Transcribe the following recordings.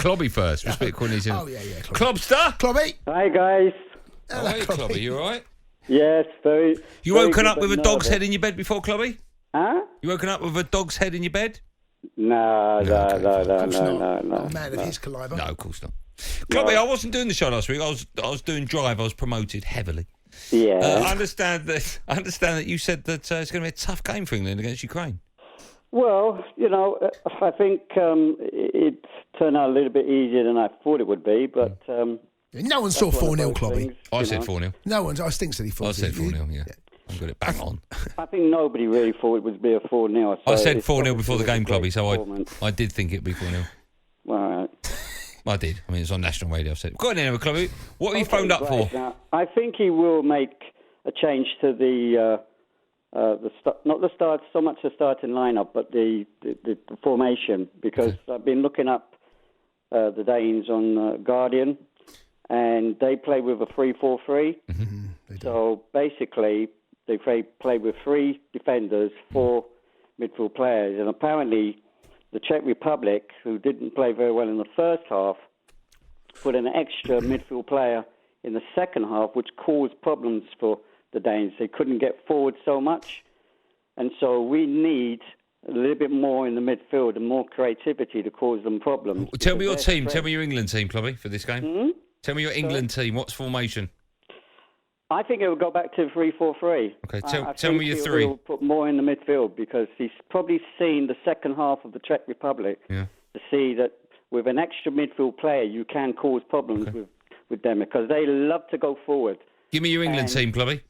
Klobby first. Respect Quinny's. Oh, yeah. Klobster? Klobby. Hi, guys. Hello, Klobby. You all right? Yes, very. You very woken good, up with but a dog's nervous. head in your bed before, Klobby? Huh? You woken up with a dog's head in your bed? No. Of course not. No. A man of his calibre. No, of course not. Klobby, I wasn't doing the show last week. I was doing Drive. I was promoted heavily. Yeah. I understand that you said that it's going to be a tough game for England against Ukraine. Well, I think it turned out a little bit easier than I thought it would be, but. No one saw 4-0, Klobby. I said 4-0. No one. I think said he thought. I said 4-0, yeah. I'm got it bang on. I think nobody really thought it would be a 4-0. I said 4-0 before the game, Klobby, so I did think it'd be 4-0. All right. I did. I mean, it's on national radio. I said, go on anyway, Klobby. What have you phoned up for? Now, I think he will make a change to the not the start so much the starting lineup, but the formation, because I've been looking up the Danes on Guardian, and they play with a 3-4-3. So basically, they play with 3 defenders, 4 midfield players, and apparently the Czech Republic, who didn't play very well in the first half, put an extra midfield player in the second half, which caused problems for the Danes. They couldn't get forward so much, and so we need a little bit more in the midfield and more creativity to cause them problems. Tell me your team. Tell me your England team, Klobby, for this game. Tell me your England team. What's formation? I think it will go back to 3-4-3. Okay, tell me your 3. He'll put more in the midfield because he's probably seen the second half of the Czech Republic to see that with an extra midfield player you can cause problems with them because they love to go forward. Give me your England team, Klobby.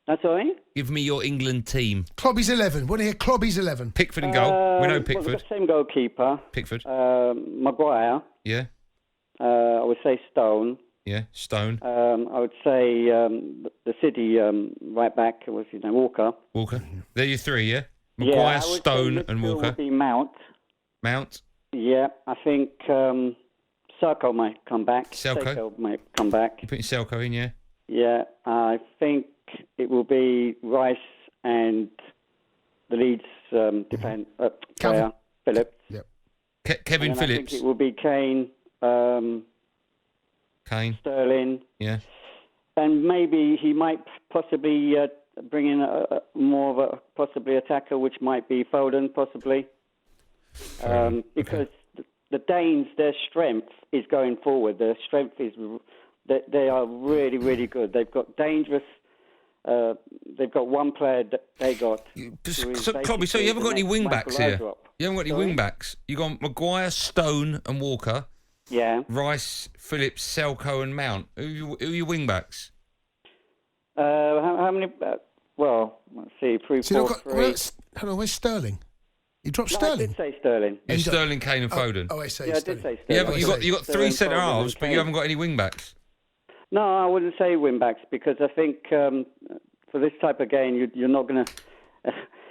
That's all right? Give me your England team. Klobby's 11. Want to hear Klobby's 11? Pickford in goal. We know Pickford. Well, the same goalkeeper. Pickford. Maguire. Yeah. I would say Stone. Yeah, Stone. I would say the City right back, what's his name, Walker. Walker. They're your 3, yeah? Maguire, Stone and Walker. Would be Mount. Mount. Yeah, I think Sarko might come back. Selko might come back. You're putting Selko in, yeah? Yeah, I think it will be Rice and the Leeds player, Phillips. Yep. Kevin Phillips. I think it will be Kane. Kane. Sterling. Yeah. And maybe he might possibly bring in more of a possibly attacker, which might be Foden, possibly. Because the Danes, their strength is going forward. Their strength is that they are really, really good. They've got dangerous. They've got one player that they got. Klobby, so you haven't got any wing backs here. You haven't got any wing backs. You got Maguire, Stone, and Walker. Yeah. Rice, Phillips, Selko, and Mount. Who are your wing backs? How many? Well, let's see. 3-4-3. Hold on, where's Sterling? You dropped I Sterling. did say Sterling. Yeah, Sterling, Kane, and Foden. Oh, I say Yeah, I Sterling. did say Sterling. Yeah, but you got 3 centre halves, but you haven't got any wing backs. No, I wouldn't say wing backs because I think for this type of game, you're not going to.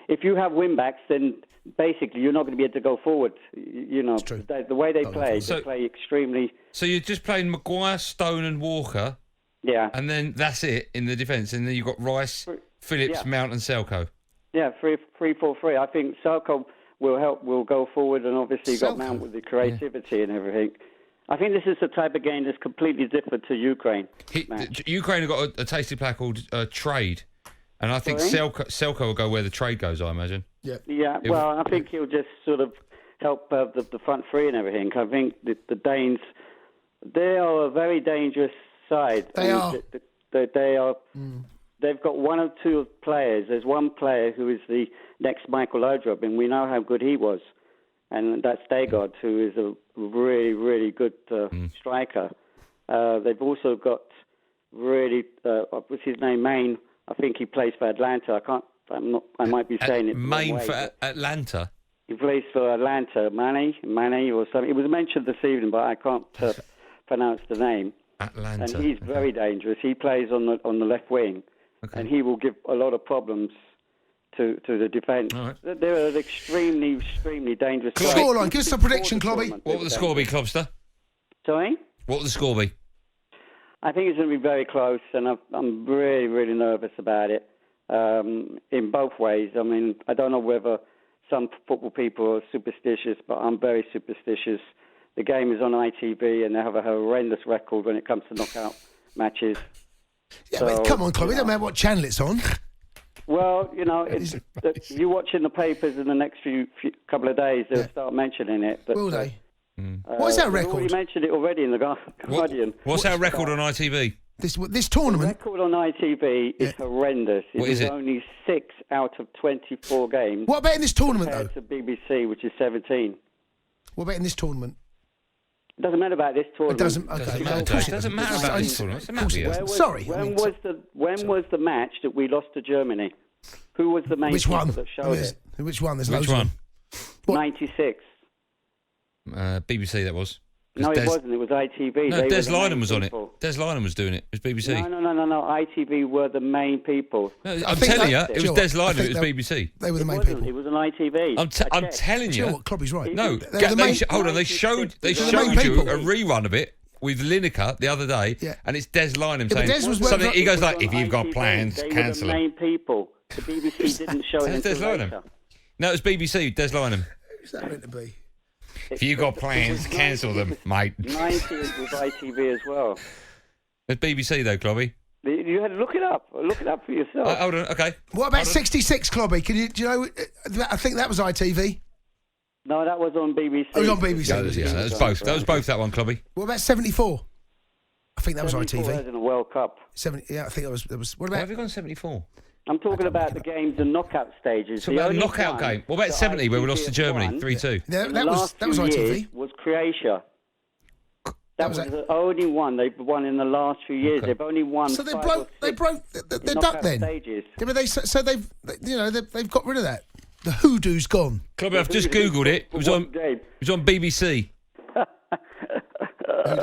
If you have wing backs, then basically you're not going to be able to go forward. You know, the way they play extremely. So you're just playing Maguire, Stone, and Walker. Yeah. And then that's it in the defence, and then you've got Rice, Phillips, Mount, and Selko. Yeah, 3-4-3. I think Selko will go forward, and obviously you've got Mount with the creativity and everything. I think this is the type of game that's completely different to Ukraine. Ukraine have got a tasty player called Trade, and I think Selko will go where the trade goes, I imagine. Yeah, well, I think he'll just sort of help the front three and everything. I think the Danes, they are a very dangerous side. They are. They are. They've got one or two players. There's one player who is the next Michael Laudrup, and we know how good he was. And that's Dagod, who is a really, really good striker. They've also got really, what's his name, Maine. I think he plays for Atlanta. I might be saying it Maine wrong way, for Atlanta? He plays for Atlanta, Manny or something. It was mentioned this evening, but I can't pronounce the name. Atlanta. And he's very dangerous. He plays on the left wing, and he will give a lot of problems to the defence. Right. They're an extremely, extremely dangerous side. Scoreline, give us a prediction, Klobby. What will the score be, Klobster? Sorry? What will the score be? I think it's going to be very close, and I'm really, really nervous about it in both ways. I mean, I don't know whether some football people are superstitious, but I'm very superstitious the game is on ITV and they have a horrendous record when it comes to knockout matches. Yeah, So, but come on, Klobby. you It don't matter what channel it's on. Well, you watch in the papers in the next few couple of days, they'll start mentioning it. But, Will they? What is that record? You mentioned it already in the Guardian. What's our record on ITV? This The tournament? record on ITV is horrendous. What is it? Only 6 out of 24 games. What about in this tournament, though? compared to BBC, which is 17. What about in this tournament? It doesn't matter about this It tournament. doesn't. Okay. Doesn't no, matter. of course It doesn't matter doesn't. about Of this tournament. Doesn't course it matter. doesn't. Sorry. When was the match that we lost to Germany? Who was the main Which people one? that showed it? Which one? There's Which loads of one? them. What? 96. BBC, that was. No, it wasn't. It was ITV. No, They were Des the main Lynam was on it. people. Des Lynam was doing it. It was BBC. No. ITV were the main people. No, I'm think telling you, that- it was Sure, Des I Lynam. think It was that- BBC. They were the main It wasn't. people. It was on ITV. I'm I checked. telling Do you know you. what? Klobby's right. No, They were the main- hold on. They showed They were the showed main you people. a rerun of it with Lineker the other day, Yeah. and it's Des Lynam but saying Des was something. working- He goes It was like, on "If you've got ITV. plans, They cancel were the them." main people. The BBC didn't show it That's Des until Lynam. later. No, it was BBC. Des Lynam. Who's that meant to be? If you've got plans, cancel them, mate. 90s was ITV as well. It's BBC though, Klobby. You had to look it up. Look it up for yourself. Hold on, okay. What about 66, Klobby? Do you know? I think that was ITV. No, that was on BBC. Oh, it was on BBC. That was both. That was both. That one, Klobby. What about 74? I think that was 74 ITV. in a World Cup. 70. Yeah, I think that was. What Why about? have you gone 74? I'm talking about the games, the knockout stages. So The about a only knockout one game. What about that 70 where we lost to ITV Germany won 3-2? Yeah, in that the was last that was few ITV. years was Croatia. That was was the only one they've won in the last few years. Okay. They've only won. So they 5 broke. or They 6 broke. They're knockout ducked then. stages. Yeah, but they've got rid of that. The hoodoo's gone. Klobby, I've just googled it. It was on. Game. It was on BBC.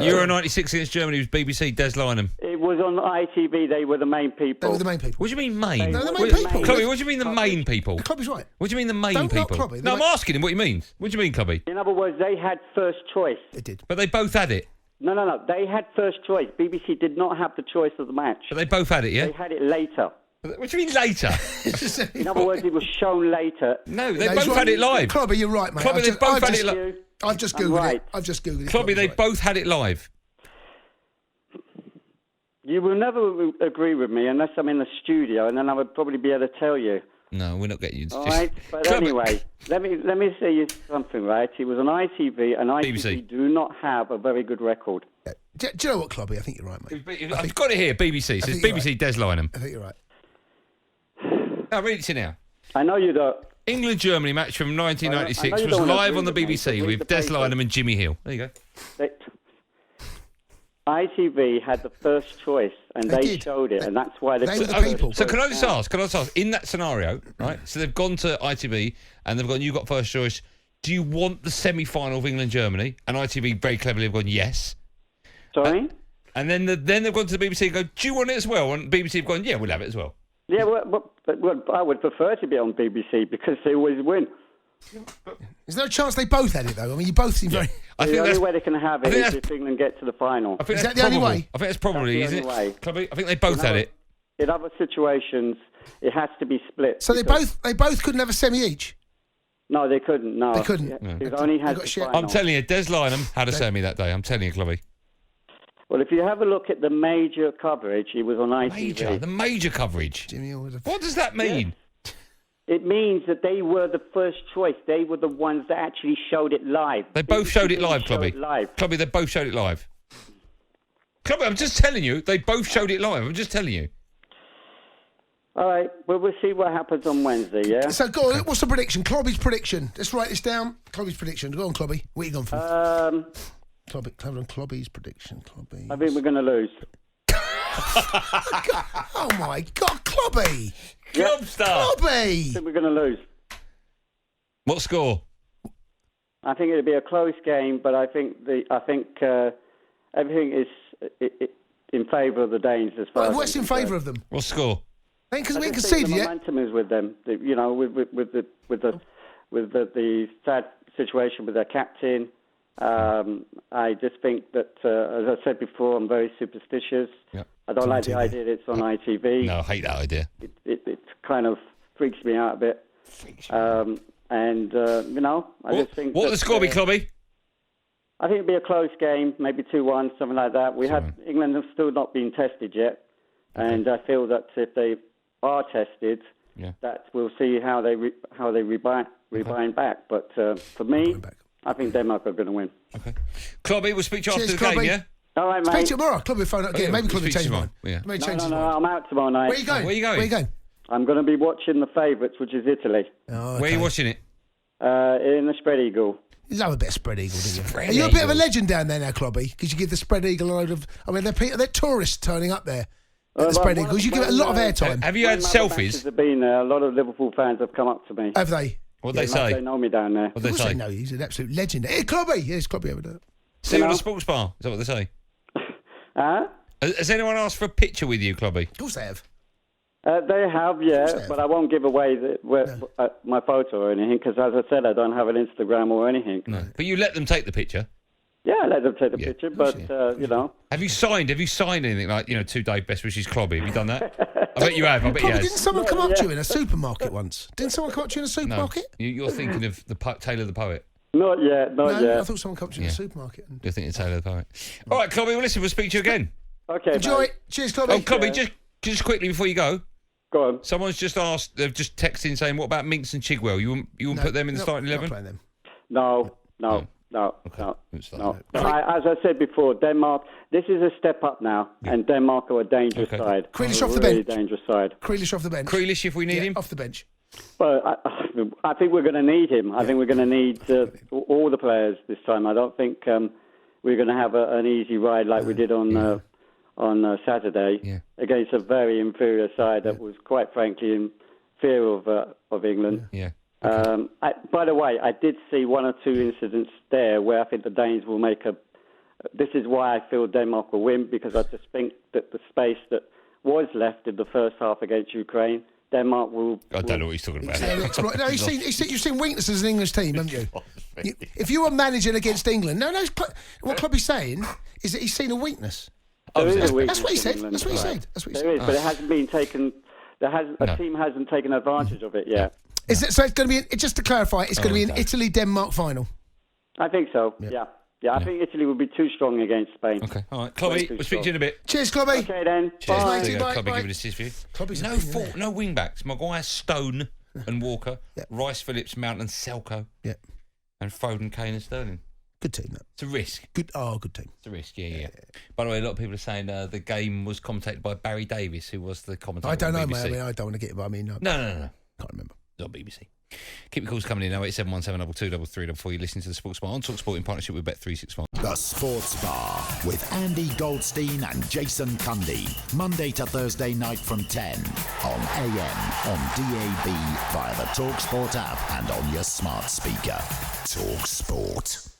Euro 96 against Germany was BBC. Des Lynam. It was on ITV. They were the main people. They were the main people. What do you mean main? No, the What- main what- people. Klobby, what do you mean the main people? Klobby's right. What do you mean the main Don't knock people? Klobby. No, I'm They're asking him what he means. What do you mean, Klobby? In other words, they had first choice. They did. But they both had it. No. They had first choice. BBC did not have the choice of the match. But they both had it, yeah? They had it later. What do you mean later? In other words, it was shown later. No, they Yeah, he's both right. had it live. Klobby, you're right, mate. Klobby, they both had it live. You- I've just I'm googled right. it. I've just googled it. Klobby, they right. both had it live. You will never agree with me unless I'm in the studio, and then I would probably be able to tell you. No, we're not getting you. All right, but Klobby- anyway, let me say you something. Right, it was on ITV, and ITV BBC. do not have a very good record. Do you know what, Klobby? I think you're right, mate. I've got it here, BBC. It says think you're BBC Des Lynam. I think you're right. Now, read it to you now. I know you don't. England-Germany match from 1996 I know you was don't wanna live agree on the with me, BBC but read with the Des paper. Lynam and Jimmy Hill. There you go. ITV had the first choice, and They they did. showed it, and that's why they. They were put the first people. So choice can I just down. ask, in that scenario, right? So they've gone to ITV and they've gone, you got first choice. Do you want the semi-final of England-Germany? And ITV very cleverly have gone, yes. Sorry. And then they've gone to the BBC and go, do you want it as well? And BBC have gone, yeah, we'll have it as well. Yeah, well, I would prefer to be on BBC because they always win. Is there a chance they both had it though? I mean, you both seem very. I The think only that's, way they can have I it think is that's- if England get to the final. I think Is that's that the only probable. way? I think that's probably, That's the isn't only it? Clubby? I think they both had it. In other situations, it has to be split. So they because- both couldn't have a semi each. No, they couldn't. No, They couldn't. It only has got the shit. final. I'm telling you, Des Lynam had a semi that day. I'm telling you, Clubby. Well, if you have a look at the major coverage, it was on ITV. The major coverage. Jimmy Hill was a. What does that mean? It means that they were the first choice. They were the ones that actually showed it live. They both showed it live, showed Clubby. it live. Clubby, they both showed it live. Clubby, I'm just telling you, they both showed it live. I'm just telling you. All right. Well, we'll see what happens on Wednesday. Yeah. So go on. What's the prediction? Klobby's prediction. Let's write this down. Klobby's prediction. Go on, Klobby. What are you going for? Klobby's prediction. Klobby. I think we're going to lose. Oh my God, Klobby! Club star. I Klobby! think we're going to lose. What score? I think it'll be a close game, but I think everything is in favour of the Danes as far. What's in favour of them? What score? Because we I ain't just think conceded the yet. momentum is with them. With the sad situation with their captain. I just think that, as I said before, I'm very superstitious. Yep. I don't like the idea that it's on ITV. No, I hate that idea. It kind of freaks me out a bit. I just think. What that, the score be, Clubby? I think it'll be a close game, maybe 2-1, something like that. England have still not been tested yet, and I feel that if they are tested, that we'll see how they rebind back. But for me, I think Denmark are going to win. Okay. Klobby, we'll speak to you after the Klobby. game, yeah? All right, mate. Speak to you tomorrow. Klobby phone up again. Maybe Klobby change his mind. Yeah. No, I'm out tomorrow night. Where are you going? Where are you going? I'm going to be watching the favourites, which is Italy. Oh, okay. Where are you watching it? In the Spread Eagle. You love a bit of spread eagle, do you? Spread Are you a bit of a eagle. legend down there now, Klobby? Because you give the spread eagle a load of... I mean, they're tourists turning up there at the spread eagle. You give it a lot of airtime. Have you had selfies? Have been there. A lot of Liverpool fans have come up to me. Have they? What they say? They know me down there. What they Of course say? they know. He's an absolute legend. Hey, Klobby! Yes, Klobby over there. See you at the sports bar. Is that what they say? Huh? Has anyone asked for a picture with you, Klobby? Of course they have. They have, yeah, but I won't give away my photo or anything because, as I said, I don't have an Instagram or anything. No. But you let them take the picture. Yeah, I let them take the picture, but, you know. Have you signed anything like, to Dave Best Wishes Klobby? Have you done that? I bet you have. I bet you Klobby, have. didn't someone come up to you in a supermarket once? Didn't someone come up to you in a No. supermarket? You're thinking of the Taylor the Poet. Not yet, not yet. I thought someone come up to you in a supermarket. You're thinking of Taylor the Poet. All right, Klobby, well, listen, we'll speak to you again. Okay, Enjoy. mate. Cheers, Klobby. Oh, Klobby, just quickly before you go. Go on. Someone's just asked, they've just texted in saying, what about Minks and Chigwell? You wouldn't put them in the starting 11? Not playing them. No. Good stuff. As I said before, Denmark, this is a step up now, and Denmark are a dangerous side. Grealish A off the really bench. dangerous side. Grealish off the bench. Grealish if we need him. Off the bench. Well, I think we're going to need him. I think we're going to need all the players this time. I don't think we're going to have an easy ride like we did on Saturday against a very inferior side that was, quite frankly, in fear of England. Yeah. By the way, I did see one or two incidents there where I think the Danes will make a... This is why I feel Denmark will win, because I just think that the space that was left in the first half against Ukraine, Denmark will... I don't know what he's talking about. No, you've seen weaknesses in the English team, haven't you? If you were managing against England... No, what Klobby's saying is that he's seen a weakness. That's what he said. That's what he said. There is, but it hasn't been taken... A team hasn't taken advantage of it yet. So it's going to be... Just to clarify, it's going to be an Italy-Denmark final. I think so, yeah. I think Italy would be too strong against Spain. Okay, all right. Klobby, we'll speak to you in a bit. Cheers, Klobby. Okay, then. Cheers. Bye. There you go. Bye. Klobby giving us his view. Klobby's No opinion fault, no wing-backs. Maguire, Stone and Walker. Rice, Phillips, Mount and Selko. Yeah. And Foden, Kane and Sterling. Good team, that. It's a risk. Good team. It's a risk, yeah. By the way, a lot of people are saying the game was commentated by Barry Davis, who was the commentator I don't know, on BBC. mate. I mean, I don't want to get... No. No. Can't remember. Not BBC. Keep your calls coming in, 08717 223 you're listening to the Sports Bar on talkSPORT in partnership with Bet365. The Sports Bar with Andy Goldstein and Jason Cundy. Monday to Thursday night from 10 on AM, on DAB, via the talkSPORT app and on your smart speaker. talkSPORT.